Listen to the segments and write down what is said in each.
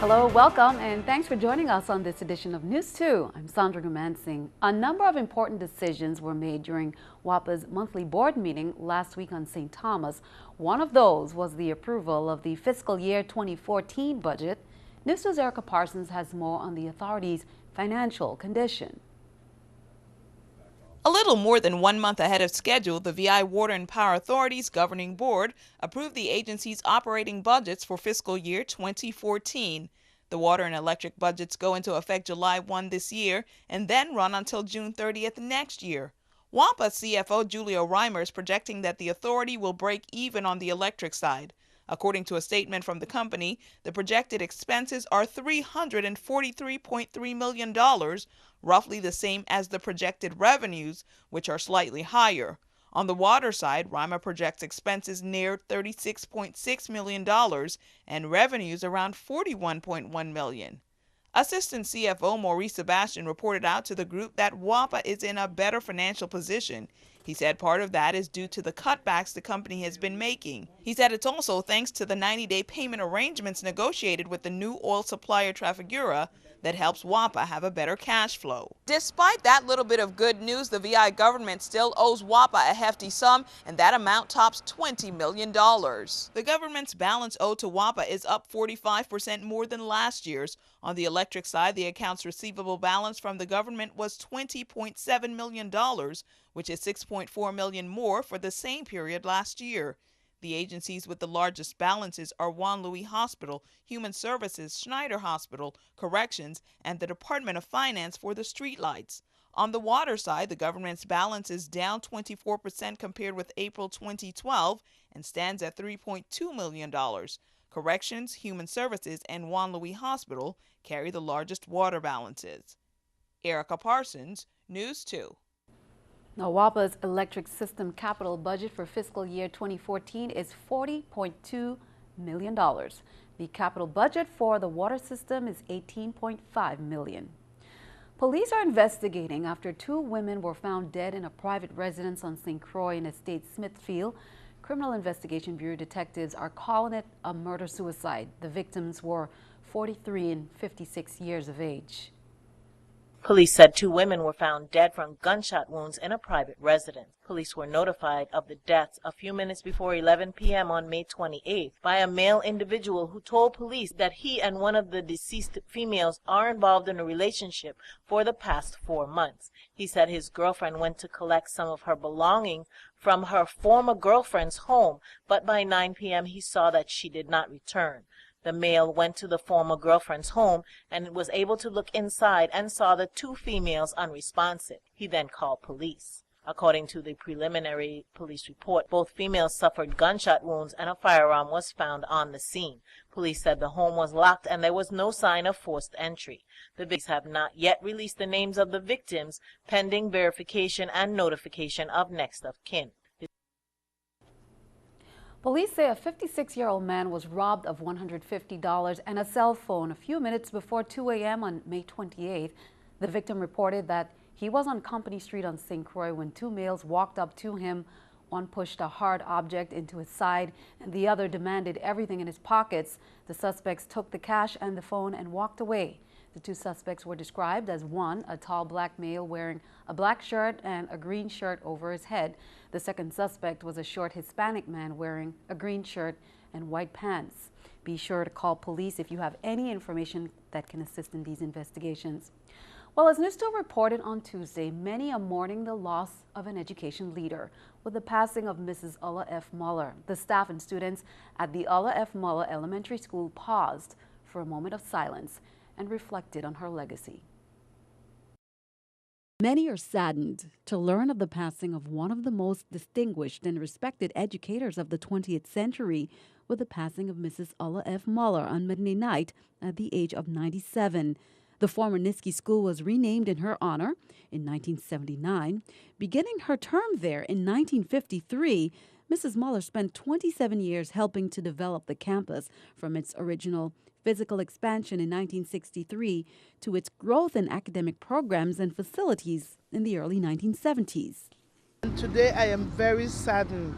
Hello, welcome, and thanks for joining us on this edition of News 2. I'm Sandra Gumansing. A number of important decisions were made during WAPA's monthly board meeting last week on St. Thomas. One of those was the approval of the fiscal year 2014 budget. News 2's Erica Parsons has more on the authority's financial condition. A little more than 1 month ahead of schedule, the VI Water and Power Authority's governing board approved the agency's operating budgets for fiscal year 2014. The water and electric budgets go into effect July 1 this year and then run until June 30th next year. WAPA CFO Julia Reimer is projecting that the authority will break even on the electric side. According to a statement from the company, the projected expenses are $343.3 million, roughly the same as the projected revenues, which are slightly higher. On the water side, Reimer projects expenses near $36.6 million and revenues around $41.1 million. Assistant CFO Maurice Sebastian reported out to the group that WAPA is in a better financial position. He said part of that is due to the cutbacks the company has been making. He said it's also thanks to the 90-day payment arrangements negotiated with the new oil supplier Trafigura that helps WAPA have a better cash flow. Despite that little bit of good news, the VI government still owes WAPA a hefty sum, and that amount tops $20 million. The government's balance owed to WAPA is up 45% more than last year's. On the electric side, the accounts receivable balance from the government was $20.7 million, which is $6.4 million more for the same period last year. The agencies with the largest balances are Juan Louis Hospital, Human Services, Schneider Hospital, Corrections, and the Department of Finance for the streetlights. On the water side, the government's balance is down 24% compared with April 2012 and stands at $3.2 million. Corrections, Human Services, and Juan Louis Hospital carry the largest water balances. Erica Parsons, News 2. Now, WAPA's electric system capital budget for fiscal year 2014 is $40.2 million. The capital budget for the water system is $18.5 million. Police are investigating after 2 women were found dead in a private residence on St. Croix in Estate Smithfield. Criminal Investigation Bureau detectives are calling it a murder-suicide. The victims were 43 and 56 years of age. Police said 2 women were found dead from gunshot wounds in a private residence. Police were notified of the deaths a few minutes before 11 p.m. on May 28th by a male individual who told police that he and one of the deceased females are involved in a relationship for the past 4 months. He said his girlfriend went to collect some of her belongings from her former girlfriend's home, but by 9 p.m. he saw that she did not return. The male went to the former girlfriend's home and was able to look inside and saw the 2 females unresponsive. He then called police. According to the preliminary police report, both females suffered gunshot wounds and a firearm was found on the scene. Police said the home was locked and there was no sign of forced entry. The victims have not yet released the names of the victims, pending verification and notification of next of kin. Police say a 56-year-old man was robbed of $150 and a cell phone a few minutes before 2 a.m. on May 28th. The victim reported that he was on Company Street on St. Croix when 2 males walked up to him. One pushed a hard object into his side and the other demanded everything in his pockets. The suspects took the cash and the phone and walked away. The 2 suspects were described as one, a tall black male wearing a black shirt and a green shirt over his head. The second suspect was a short Hispanic man wearing a green shirt and white pants. Be sure to call police if you have any information that can assist in these investigations. Well, as News2 reported on Tuesday, many are mourning the loss of an education leader with the passing of Mrs. Ulla F. Muller. The staff and students at the Ulla F. Muller Elementary School paused for a moment of silence and reflected on her legacy. Many are saddened to learn of the passing of one of the most distinguished and respected educators of the 20th century with the passing of Mrs. Ulla F. Muller on Monday night at the age of 97. The former Nisky school was renamed in her honor in 1979. Beginning her term there in 1953, Mrs. Muller spent 27 years helping to develop the campus from its original physical expansion in 1963 to its growth in academic programs and facilities in the early 1970s. Today I am very saddened.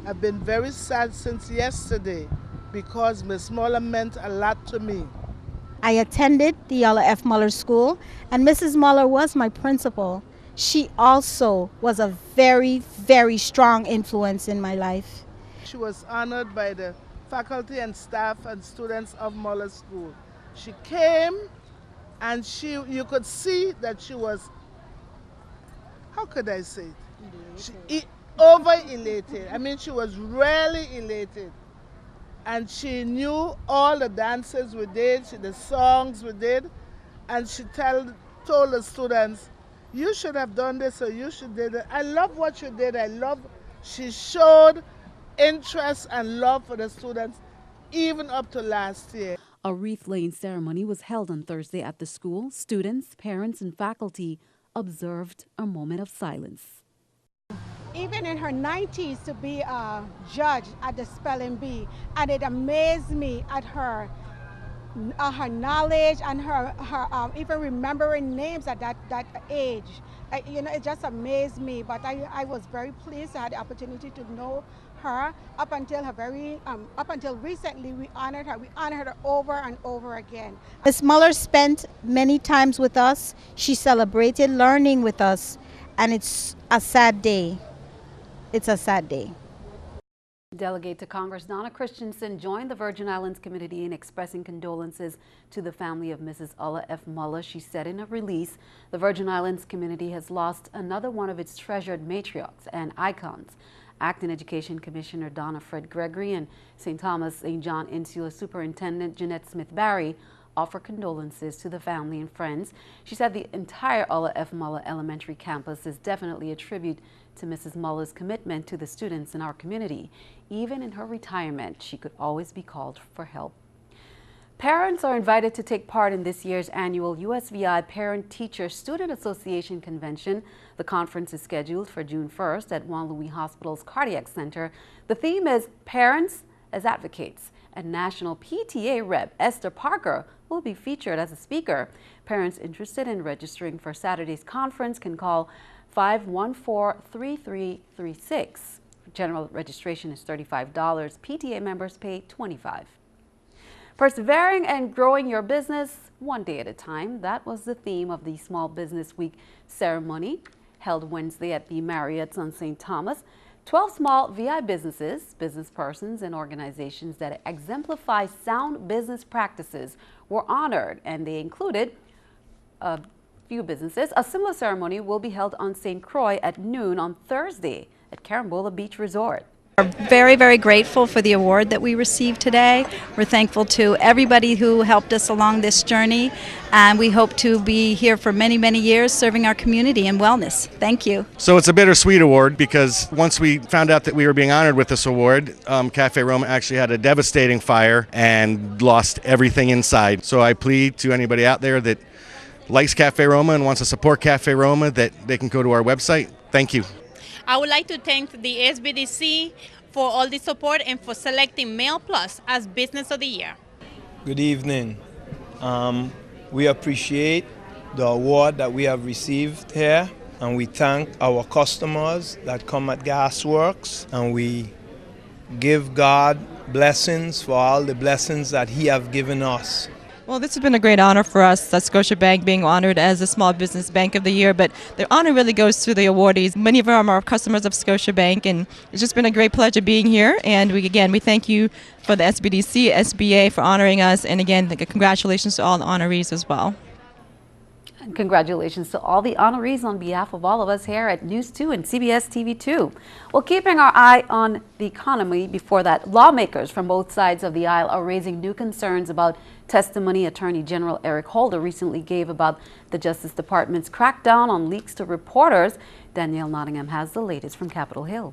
I've been very sad since yesterday because Ms. Muller meant a lot to me. I attended the Ulla F Muller School, and Mrs. Muller was my principal. She also was a very, very strong influence in my life. She was honored by the faculty and staff and students of Muller School. She came and you could see that she was, how could I say it? Over elated. I mean, she was really elated. And she knew all the dances we did, the songs we did, and she told the students, you should have done this or you should do that. I love what you did. She showed interest and love for the students, even up to last year. A wreath-laying ceremony was held on Thursday at the school. Students, parents, and faculty observed a moment of silence. Even in her 90s to be a judge at the spelling bee, and it amazed me at her knowledge and her even remembering names at that age. It just amazed me. But I was very pleased to have the opportunity to know her up until recently. We honored her. We honored her over and over again. Ms. Muller spent many times with us. She celebrated learning with us, and it's a sad day. It's a sad day. Delegate to Congress Donna Christensen joined the Virgin Islands community in expressing condolences to the family of Mrs. Ulla F. Muller. She said in a release, the Virgin Islands community has lost another one of its treasured matriarchs and icons. Acting Education Commissioner Donna Fred Gregory and St. Thomas St. John Insular Superintendent Jeanette Smith-Barry offer condolences to the family and friends. She said the entire Ulla F. Muller Elementary campus is definitely a tribute to Mrs. Muller's commitment to the students in our community. Even in her retirement, she could always be called for help. Parents are invited to take part in this year's annual USVI Parent-Teacher Student Association Convention. The conference is scheduled for June 1st at Juan Louis Hospital's Cardiac Center. The theme is Parents as Advocates, and National PTA Rep Esther Parker will be featured as a speaker. Parents interested in registering for Saturday's conference can call 514-3336. General registration is $35. PTA members pay $25. Persevering and growing your business one day at a time. That was the theme of the Small Business Week ceremony held Wednesday at the Marriott on St. Thomas. 12 small VI businesses, business persons, and organizations that exemplify sound business practices were honored, and they included a few businesses. A similar ceremony will be held on St. Croix at noon on Thursday at Carambola Beach Resort. We're very, very grateful for the award that we received today. We're thankful to everybody who helped us along this journey, and we hope to be here for many, many years serving our community in wellness. Thank you. So it's a bittersweet award because once we found out that we were being honored with this award, Cafe Roma actually had a devastating fire and lost everything inside. So I plead to anybody out there that likes Cafe Roma and wants to support Cafe Roma that they can go to our website. Thank you. I would like to thank the SBDC for all the support and for selecting Mail Plus as Business of the Year. Good evening. We appreciate the award that we have received here, and we thank our customers that come at Gasworks, and we give God blessings for all the blessings that He have given us. Well, this has been a great honor for us at Scotiabank being honored as a Small Business Bank of the Year, but the honor really goes to the awardees. Many of them are customers of Scotiabank, and it's just been a great pleasure being here. And we thank you for the SBDC, SBA for honoring us, and again, congratulations to all the honorees as well. And congratulations to all the honorees on behalf of all of us here at News 2 and CBS TV 2. Well, keeping our eye on the economy, before that, lawmakers from both sides of the aisle are raising new concerns about testimony Attorney General Eric Holder recently gave about the Justice Department's crackdown on leaks to reporters. Danielle Nottingham has the latest from Capitol Hill.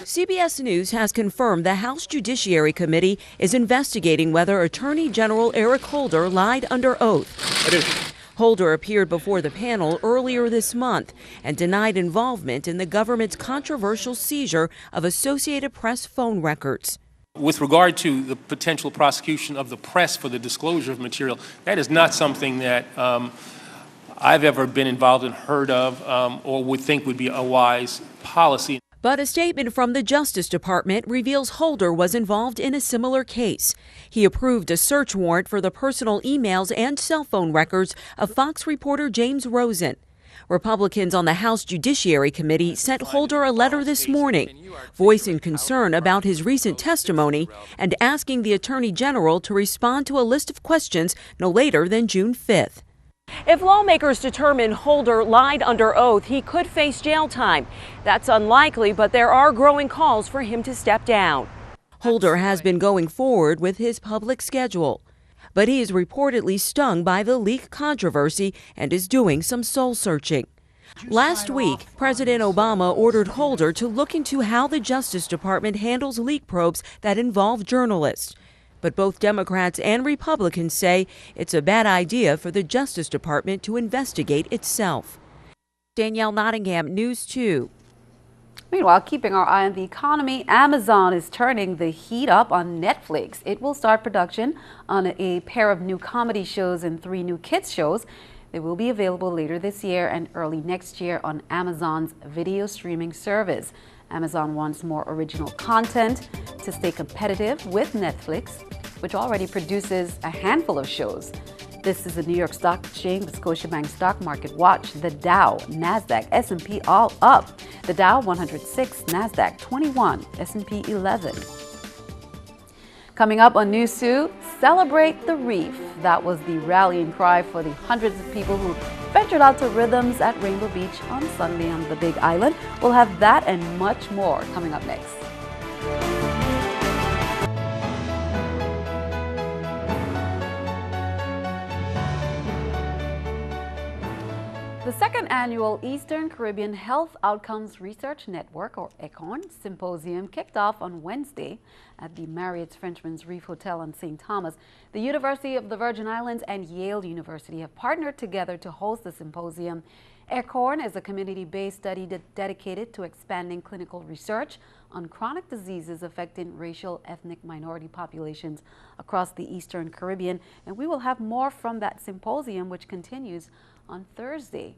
CBS News has confirmed the House Judiciary Committee is investigating whether Attorney General Eric Holder lied under oath. Holder appeared before the panel earlier this month and denied involvement in the government's controversial seizure of Associated Press phone records. With regard to the potential prosecution of the press for the disclosure of material, that is not something that I've ever been involved in, heard of, or would think would be a wise policy. But a statement from the Justice Department reveals Holder was involved in a similar case. He approved a search warrant for the personal emails and cell phone records of Fox reporter James Rosen. Republicans on the House Judiciary Committee sent Holder a letter this morning, voicing concern about his recent testimony and asking the Attorney General to respond to a list of questions no later than June 5th. If lawmakers determine Holder lied under oath, he could face jail time. That's unlikely, but there are growing calls for him to step down. Holder has been going forward with his public schedule, but he is reportedly stung by the leak controversy and is doing some soul searching. Last week, President Obama ordered Holder to look into how the Justice Department handles leak probes that involve journalists. But both Democrats and Republicans say it's a bad idea for the Justice Department to investigate itself. Danielle Nottingham, News 2. Meanwhile, keeping our eye on the economy, Amazon is turning the heat up on Netflix. It will start production on a pair of new comedy shows and 3 new kids shows. They will be available later this year and early next year on Amazon's video streaming service. Amazon wants more original content to stay competitive with Netflix, which already produces a handful of shows. This is the New York Stock Exchange, the Scotiabank Stock Market Watch. The Dow, NASDAQ, S&P all up. The Dow 106, NASDAQ 21, S&P 11. Coming up on News 2, celebrate the reef. That was the rallying cry for the hundreds of people who ventured out to rhythms at Rainbow Beach on Sunday on the Big Island. We'll have that and much more coming up next. The second annual Eastern Caribbean Health Outcomes Research Network, or ECORN, symposium kicked off on Wednesday at the Marriott's Frenchman's Reef Hotel on St. Thomas. The University of the Virgin Islands and Yale University have partnered together to host the symposium. ECORN is a community-based study dedicated to expanding clinical research on chronic diseases affecting racial, ethnic minority populations across the Eastern Caribbean. And we will have more from that symposium, which continues on Thursday.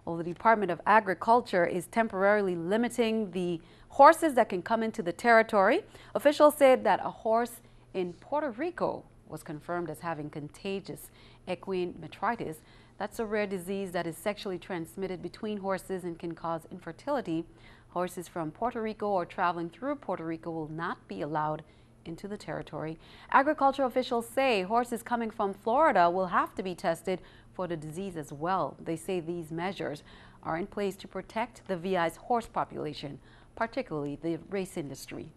Well, the Department of Agriculture is temporarily limiting the horses that can come into the territory. Officials said that a horse in Puerto Rico was confirmed as having contagious equine metritis. That's a rare disease that is sexually transmitted between horses and can cause infertility. Horses from Puerto Rico or traveling through Puerto Rico will not be allowed into the territory. Agriculture officials say horses coming from Florida will have to be tested for the disease as well. They say these measures are in place to protect the VI's horse population, particularly the race industry.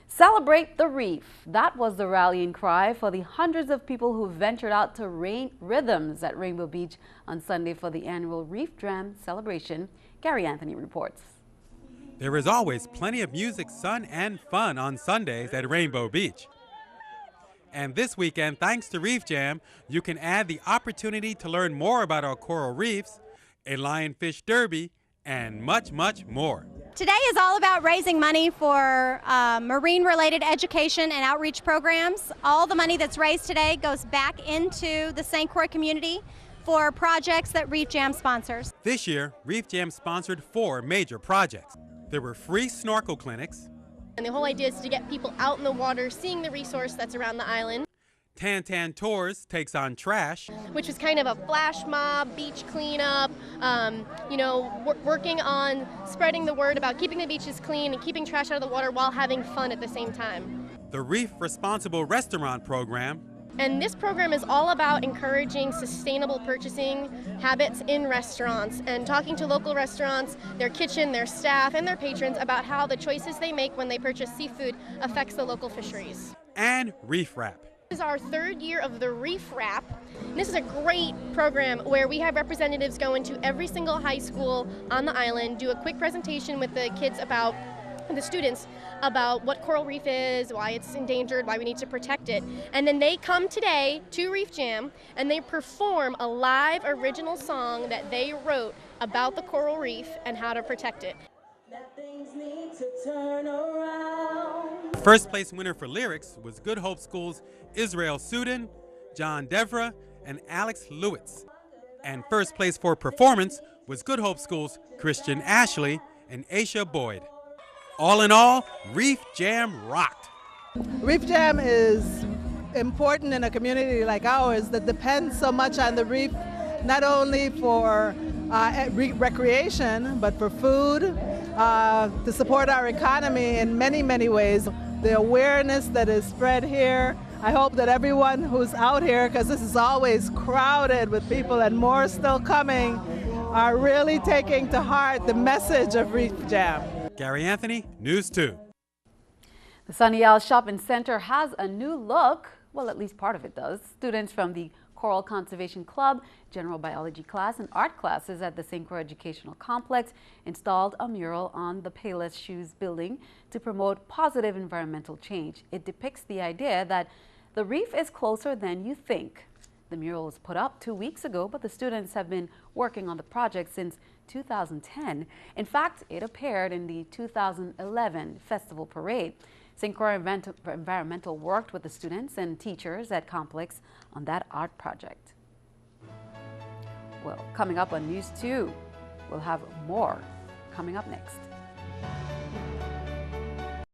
Celebrate the reef. That was the rallying cry for the hundreds of people who ventured out to rhythms at Rainbow Beach on Sunday for the annual Reef Jam celebration. Gary Anthony reports. There is always plenty of music, sun, and fun on Sundays at Rainbow Beach. And this weekend, thanks to Reef Jam, you can add the opportunity to learn more about our coral reefs, a lionfish derby, and much, much more. Today is all about raising money for marine-related education and outreach programs. All the money that's raised today goes back into the St. Croix community for projects that Reef Jam sponsors. This year, Reef Jam sponsored 4 major projects. There were free snorkel clinics, and the whole idea is to get people out in the water, seeing the resource that's around the island. Tan Tours takes on trash, which was kind of a flash mob, beach cleanup, working on spreading the word about keeping the beaches clean and keeping trash out of the water while having fun at the same time. The Reef Responsible Restaurant Program, and this program is all about encouraging sustainable purchasing habits in restaurants and talking to local restaurants, their kitchen, their staff, and their patrons about how the choices they make when they purchase seafood affects the local fisheries. And Reef Wrap. This is our 3rd year of the Reef Wrap. And this is a great program where we have representatives go into every single high school on the island, do a quick presentation with the kids about the students about what coral reef is, why it's endangered, why we need to protect it. And then they come today to Reef Jam and they perform a live original song that they wrote about the coral reef and how to protect it. The first place winner for lyrics was Good Hope School's Israel Sudin, John Devra, and Alex Lewitz. And first place for performance was Good Hope School's Christian Ashley and Aisha Boyd. All in all, Reef Jam rocked. Reef Jam is important in a community like ours that depends so much on the reef, not only for recreation, but for food, to support our economy in many, many ways. The awareness that is spread here, I hope that everyone who's out here, because this is always crowded with people and more still coming, are really taking to heart the message of Reef Jam. Gary Anthony, News 2. The Sunny Isles Shopping Center has a new look. Well, at least part of it does. Students from the Coral Conservation Club, General Biology class, and art classes at the St. Croix Educational Complex installed a mural on the Payless Shoes building to promote positive environmental change. It depicts the idea that the reef is closer than you think. The mural was put up 2 weeks ago, but the students have been working on the project since 2010. In fact, it appeared in the 2011 Festival Parade. St. Croix Environmental worked with the students and teachers at Complex on that art project. Well, coming up on News 2, we'll have more coming up next.